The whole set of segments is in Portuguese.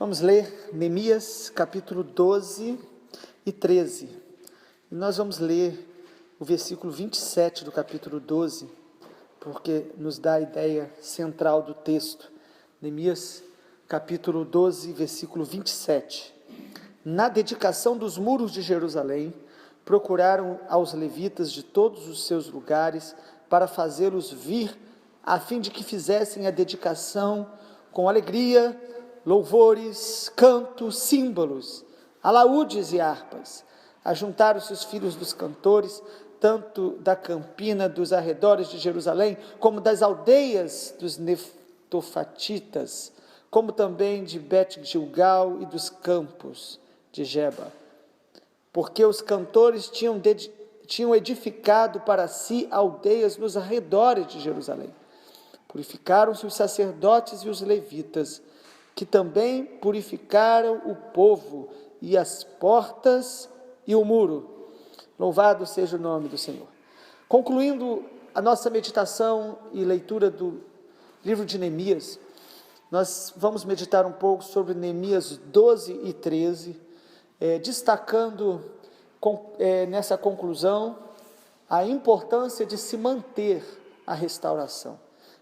Vamos ler Neemias capítulo 12 e 13. E nós vamos ler o versículo 27 do capítulo 12, porque nos dá a ideia central do texto. Neemias capítulo 12, versículo 27. Na dedicação dos muros de Jerusalém, procuraram aos levitas de todos os seus lugares para fazê-los vir, a fim de que fizessem a dedicação com alegria, louvores, cantos, símbolos, alaúdes e harpas. Ajuntaram-se os filhos dos cantores, tanto da campina dos arredores de Jerusalém, como das aldeias dos Netofatitas, como também de Bet-Gilgal e dos campos de Geba. Porque os cantores tinham edificado para si aldeias nos arredores de Jerusalém. Purificaram-se os sacerdotes e os levitas, que também purificaram o povo e as portas e o muro. Louvado seja o nome do Senhor. Concluindo a nossa meditação e leitura do livro de Neemias, nós vamos meditar um pouco sobre Neemias 12 e 13, destacando nessa conclusão a importância de se manter a restauração,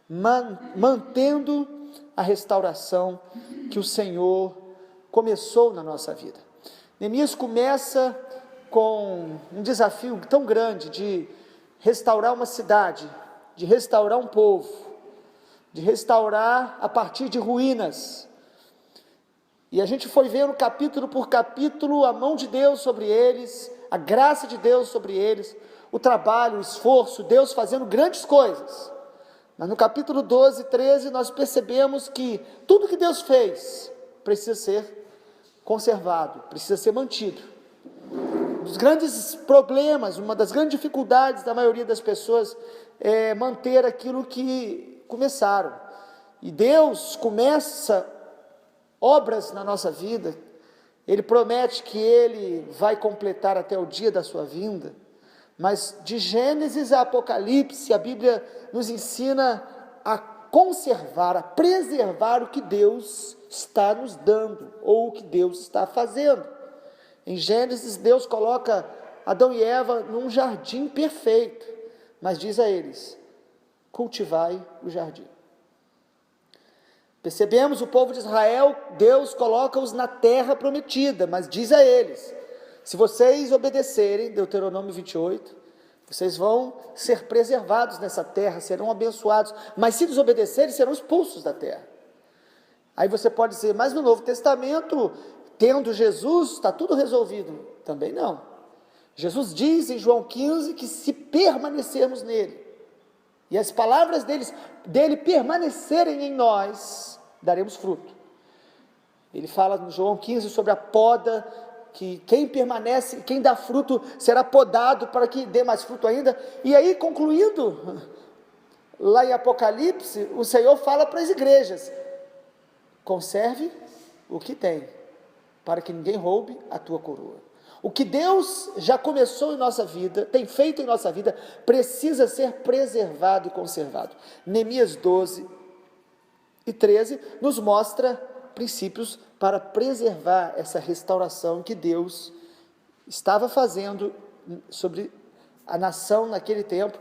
mantendo a restauração que o Senhor começou na nossa vida. Neemias começa com um desafio tão grande de restaurar uma cidade, de restaurar um povo, de restaurar a partir de ruínas. E a gente foi vendo capítulo por capítulo a mão de Deus sobre eles, a graça de Deus sobre eles, o trabalho, o esforço, Deus fazendo grandes coisas. Mas no capítulo 12 e 13 nós percebemos que tudo que Deus fez precisa ser conservado, precisa ser mantido. Um dos grandes problemas, uma das grandes dificuldades da maioria das pessoas é manter aquilo que começaram. E Deus começa obras na nossa vida, Ele promete que Ele vai completar até o dia da sua vinda, mas de Gênesis a Apocalipse, a Bíblia nos ensina a conservar, a preservar o que Deus está nos dando, ou o que Deus está fazendo. Em Gênesis, Deus coloca Adão e Eva num jardim perfeito, mas diz a eles: cultivai o jardim. Percebemos o povo de Israel, Deus coloca-os na terra prometida, mas diz a eles: se vocês obedecerem, Deuteronômio 28, vocês vão ser preservados nessa terra, serão abençoados, mas se desobedecerem, serão expulsos da terra. Aí você pode dizer, mas no Novo Testamento, tendo Jesus, está tudo resolvido. Também não. Jesus diz em João 15 que se permanecermos nele, e as palavras dele permanecerem em nós, daremos fruto. Ele fala no João 15 sobre a poda, que quem permanece, quem dá fruto, será podado para que dê mais fruto ainda. E aí, concluindo, lá em Apocalipse, o Senhor fala para as igrejas: conserve o que tem, para que ninguém roube a tua coroa. O que Deus já começou em nossa vida, tem feito em nossa vida, precisa ser preservado e conservado. Neemias 12 e 13 nos mostra princípios para preservar essa restauração que Deus estava fazendo sobre a nação naquele tempo.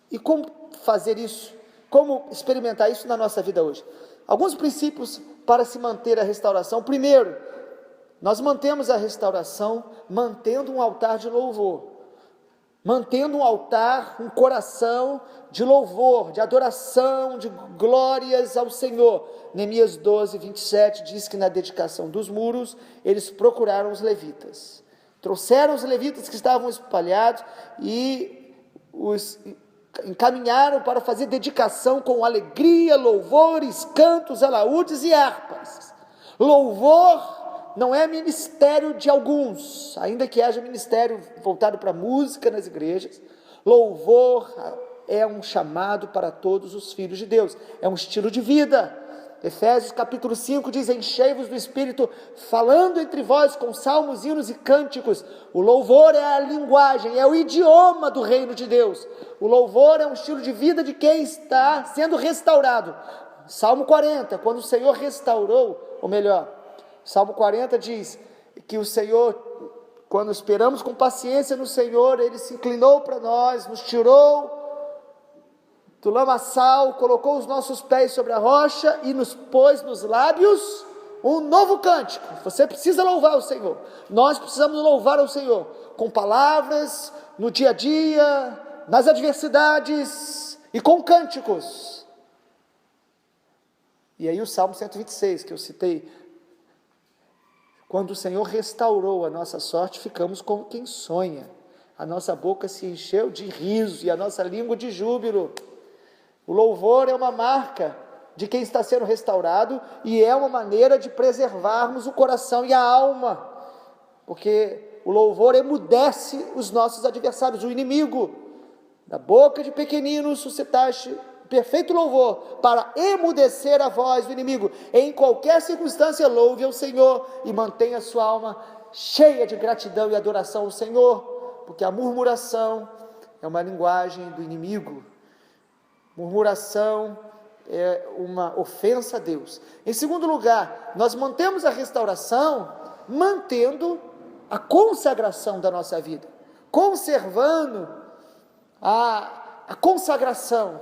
E como fazer isso? Como experimentar isso na nossa vida hoje? Alguns princípios para se manter a restauração. Primeiro, nós mantemos a restauração mantendo um altar de louvor, mantendo um altar, um coração de louvor, de adoração, de glórias ao Senhor. Neemias 12, 27 diz que na dedicação dos muros, eles procuraram os levitas, trouxeram os levitas que estavam espalhados e os encaminharam para fazer dedicação com alegria, louvores, cantos, alaúdes e harpas. Louvor não é ministério de alguns, ainda que haja ministério voltado para a música nas igrejas. Louvor é um chamado para todos os filhos de Deus, é um estilo de vida. Efésios capítulo 5 diz: enchei-vos do Espírito, falando entre vós com salmos, hinos e cânticos. O louvor é a linguagem, é o idioma do reino de Deus. O louvor é um estilo de vida de quem está sendo restaurado. Salmo 40, quando o Senhor restaurou, ou melhor, Salmo 40 diz que o Senhor, quando esperamos com paciência no Senhor, Ele se inclinou para nós, nos tirou do lamaçal, colocou os nossos pés sobre a rocha e nos pôs nos lábios um novo cântico. Você precisa louvar o Senhor, nós precisamos louvar o Senhor, com palavras, no dia a dia, nas adversidades e com cânticos. E aí o Salmo 126 que eu citei, quando o Senhor restaurou a nossa sorte, ficamos como quem sonha, a nossa boca se encheu de riso e a nossa língua de júbilo. O louvor é uma marca de quem está sendo restaurado e é uma maneira de preservarmos o coração e a alma, porque o louvor emudece os nossos adversários, o inimigo. Da boca de pequeninos suscitaste perfeito louvor, para emudecer a voz do inimigo. Em qualquer circunstância, louve ao Senhor e mantenha a sua alma cheia de gratidão e adoração ao Senhor, porque a murmuração é uma linguagem do inimigo. Murmuração é uma ofensa a Deus. Em segundo lugar, nós mantemos a restauração mantendo a consagração da nossa vida, conservando a consagração,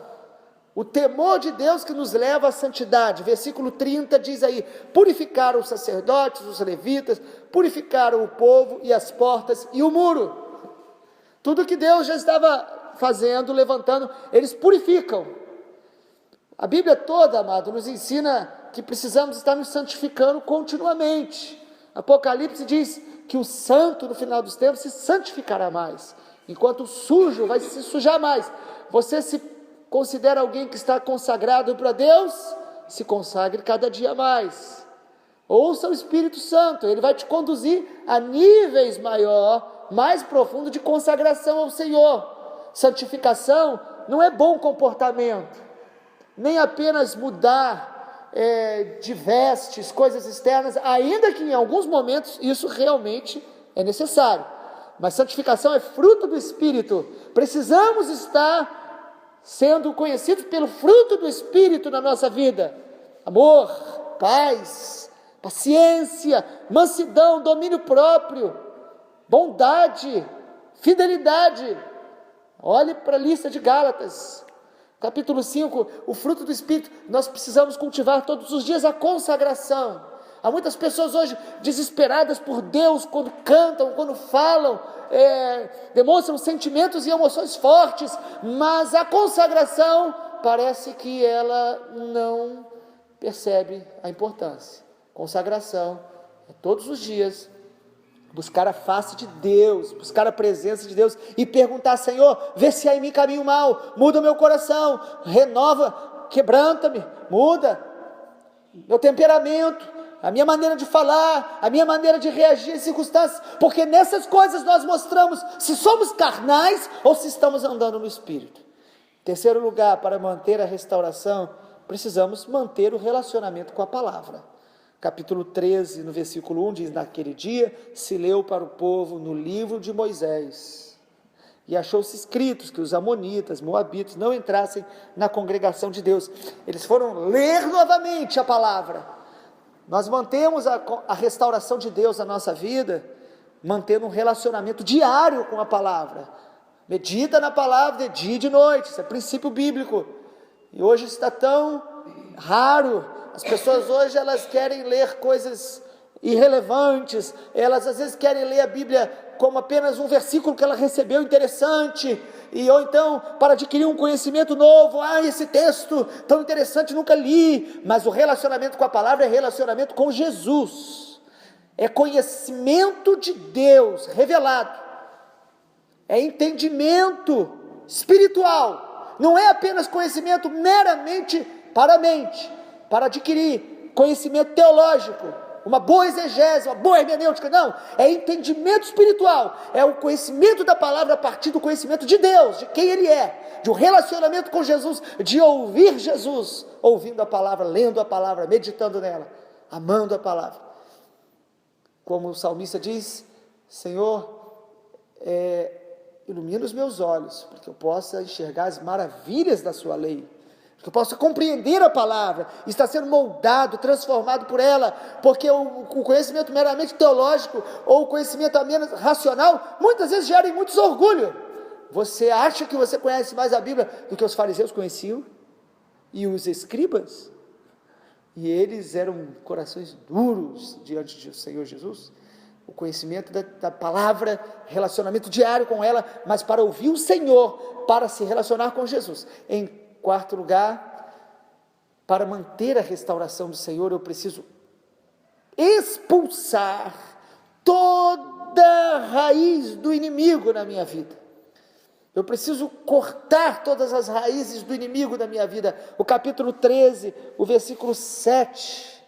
o temor de Deus que nos leva à santidade. Versículo 30 diz aí: purificaram os sacerdotes, os levitas, purificaram o povo e as portas e o muro. Tudo que Deus já estava fazendo, levantando, eles purificam. A Bíblia toda, amado, nos ensina que precisamos estar nos santificando continuamente. Apocalipse diz que o santo no final dos tempos se santificará mais, enquanto o sujo vai se sujar mais. Você se considera alguém que está consagrado para Deus? Se consagre cada dia mais. Ouça o Espírito Santo, ele vai te conduzir a níveis mais profundos de consagração ao Senhor. Santificação não é bom comportamento, nem apenas mudar de vestes, coisas externas, ainda que em alguns momentos isso realmente é necessário, mas santificação é fruto do Espírito. Precisamos estar sendo conhecidos pelo fruto do Espírito na nossa vida: amor, paz, paciência, mansidão, domínio próprio, bondade, fidelidade. Olhe para a lista de Gálatas, capítulo 5, o fruto do Espírito. Nós precisamos cultivar todos os dias a consagração. Há muitas pessoas hoje desesperadas por Deus, quando cantam, quando falam, demonstram sentimentos e emoções fortes, mas a consagração parece que ela não percebe a importância. Consagração é todos os dias buscar a face de Deus, buscar a presença de Deus e perguntar: Senhor, vê se há em mim caminho mau, muda o meu coração, renova, quebranta-me, muda meu temperamento, a minha maneira de falar, a minha maneira de reagir às circunstâncias, porque nessas coisas nós mostramos se somos carnais ou se estamos andando no Espírito. Em terceiro lugar, para manter a restauração, precisamos manter o relacionamento com a palavra. Capítulo 13, no versículo 1, diz: naquele dia se leu para o povo no livro de Moisés, e achou-se escritos que os amonitas, moabitas, não entrassem na congregação de Deus. Eles foram ler novamente a palavra. Nós mantemos a restauração de Deus na nossa vida, mantendo um relacionamento diário com a palavra. Medita na palavra de dia e de noite, isso é princípio bíblico, e hoje está tão raro. As pessoas hoje, elas querem ler coisas irrelevantes, elas às vezes querem ler a Bíblia como apenas um versículo que ela recebeu interessante, ou então para adquirir um conhecimento novo: esse texto tão interessante, nunca li. Mas o relacionamento com a palavra é relacionamento com Jesus, é conhecimento de Deus revelado, é entendimento espiritual, não é apenas conhecimento meramente para a mente, para adquirir conhecimento teológico, uma boa exegese, uma boa hermenêutica. Não, é entendimento espiritual, é o conhecimento da palavra a partir do conhecimento de Deus, de quem Ele é, de um relacionamento com Jesus, de ouvir Jesus, ouvindo a palavra, lendo a palavra, meditando nela, amando a palavra. Como o salmista diz: Senhor, ilumina os meus olhos, para que eu possa enxergar as maravilhas da sua lei. que eu possa compreender a palavra, estar sendo moldado, transformado por ela, porque o conhecimento meramente teológico, ou o conhecimento menos racional, muitas vezes gera em muitos orgulho. Você acha que você conhece mais a Bíblia do que os fariseus conheciam? E os escribas? E eles eram corações duros diante do Senhor Jesus. O conhecimento da palavra, relacionamento diário com ela, mas para ouvir o Senhor, para se relacionar com Jesus. Em quarto lugar, para manter a restauração do Senhor, eu preciso expulsar toda raiz do inimigo na minha vida. Eu preciso cortar todas as raízes do inimigo da minha vida. O capítulo 13, o versículo 7,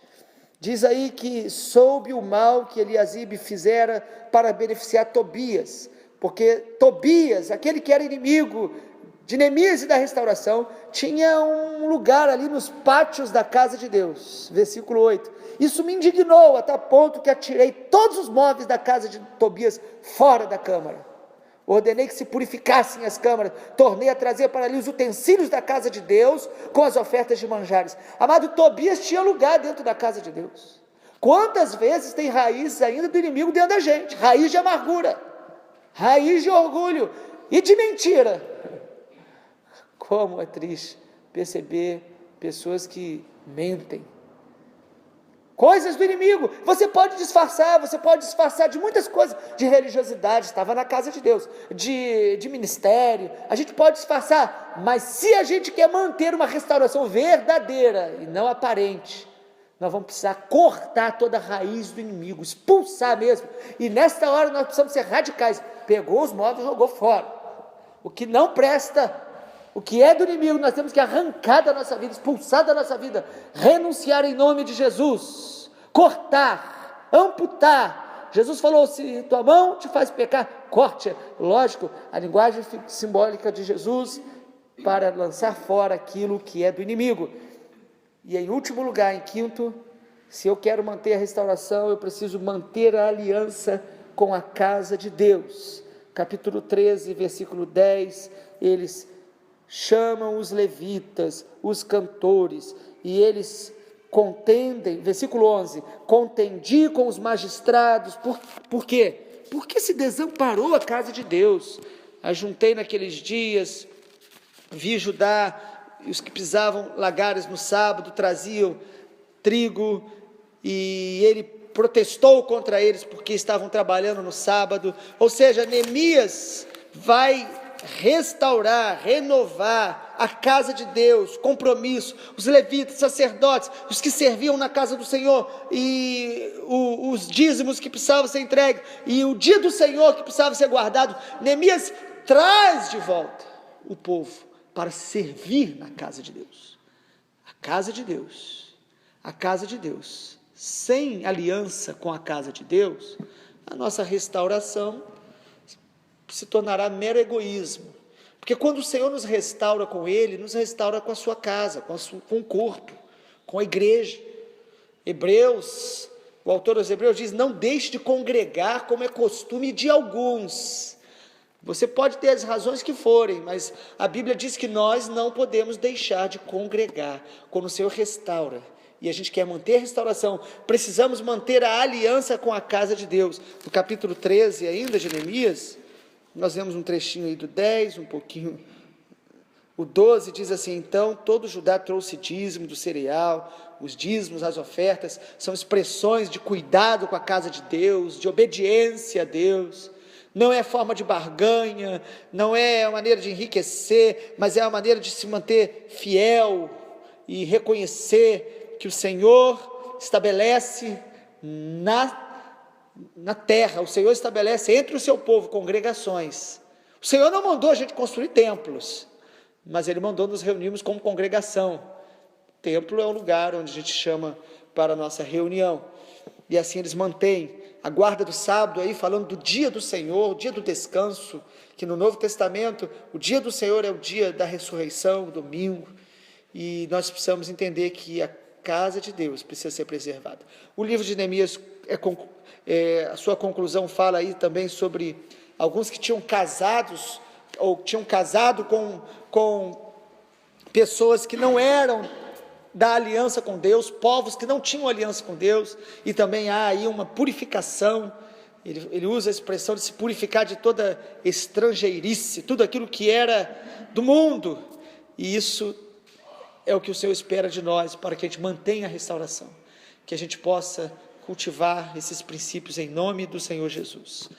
diz aí que soube o mal que Eliasibe fizera para beneficiar Tobias, porque Tobias, aquele que era inimigo de Neemias e da restauração, tinha um lugar ali nos pátios da casa de Deus. Versículo 8, isso me indignou a tal ponto que atirei todos os móveis da casa de Tobias fora da câmara. Ordenei que se purificassem as câmaras, tornei a trazer para ali os utensílios da casa de Deus, com as ofertas de manjares. Amado, Tobias tinha lugar dentro da casa de Deus. Quantas vezes tem raízes ainda do inimigo dentro da gente? Raiz de amargura, raiz de orgulho e de mentira. Como é triste perceber pessoas que mentem. Coisas do inimigo, você pode disfarçar de muitas coisas, de religiosidade, estava na casa de Deus, de ministério, a gente pode disfarçar, mas se a gente quer manter uma restauração verdadeira e não aparente, nós vamos precisar cortar toda a raiz do inimigo, expulsar mesmo, e nesta hora nós precisamos ser radicais, pegou os móveis e jogou fora, o que não presta, o que é do inimigo, nós temos que arrancar da nossa vida, expulsar da nossa vida, renunciar em nome de Jesus, cortar, amputar. Jesus falou, se tua mão te faz pecar, corte. Lógico, a linguagem simbólica de Jesus, para lançar fora aquilo que é do inimigo. E em último lugar, em quinto, se eu quero manter a restauração, eu preciso manter a aliança com a casa de Deus. Capítulo 13, versículo 10, eles chamam os levitas, os cantores, e eles contendem, versículo 11, contendi com os magistrados, por quê? Porque se desamparou a casa de Deus, ajuntei naqueles dias, vi Judá, os que pisavam lagares no sábado, traziam trigo, e ele protestou contra eles, porque estavam trabalhando no sábado, ou seja, Neemias vai restaurar, renovar a casa de Deus, compromisso, os levitas, sacerdotes, os que serviam na casa do Senhor, e os dízimos que precisavam ser entregues, e o dia do Senhor que precisava ser guardado. Neemias traz de volta o povo para servir na casa de Deus. A casa de Deus, a casa de Deus, sem aliança com a casa de Deus, a nossa restauração se tornará mero egoísmo, porque quando o Senhor nos restaura com Ele, nos restaura com a sua casa, com o corpo, com a igreja. Hebreus, o autor aos Hebreus diz, não deixe de congregar como é costume de alguns. Você pode ter as razões que forem, mas a Bíblia diz que nós não podemos deixar de congregar, quando o Senhor restaura, e a gente quer manter a restauração, precisamos manter a aliança com a casa de Deus. No capítulo 13 ainda de Neemias, nós vemos um trechinho aí do 10, um pouquinho, o 12 diz assim, então todo Judá trouxe dízimo do cereal, os dízimos, as ofertas, são expressões de cuidado com a casa de Deus, de obediência a Deus, não é forma de barganha, não é a maneira de enriquecer, mas é a maneira de se manter fiel e reconhecer que o Senhor estabelece na terra, o Senhor estabelece entre o seu povo congregações. O Senhor não mandou a gente construir templos, mas Ele mandou nos reunirmos como congregação. Templo é o lugar onde a gente chama para a nossa reunião, e assim eles mantêm a guarda do sábado, aí falando do dia do Senhor, o dia do descanso, que no Novo Testamento, o dia do Senhor é o dia da ressurreição, o domingo, e nós precisamos entender que a casa de Deus precisa ser preservada. O livro de Neemias, a sua conclusão fala aí também sobre alguns que tinham casados, ou tinham casado com pessoas que não eram da aliança com Deus, povos que não tinham aliança com Deus, e também há aí uma purificação. Ele usa a expressão de se purificar de toda estrangeirice, tudo aquilo que era do mundo, e isso é o que o Senhor espera de nós, para que a gente mantenha a restauração, que a gente possa cultivar esses princípios em nome do Senhor Jesus.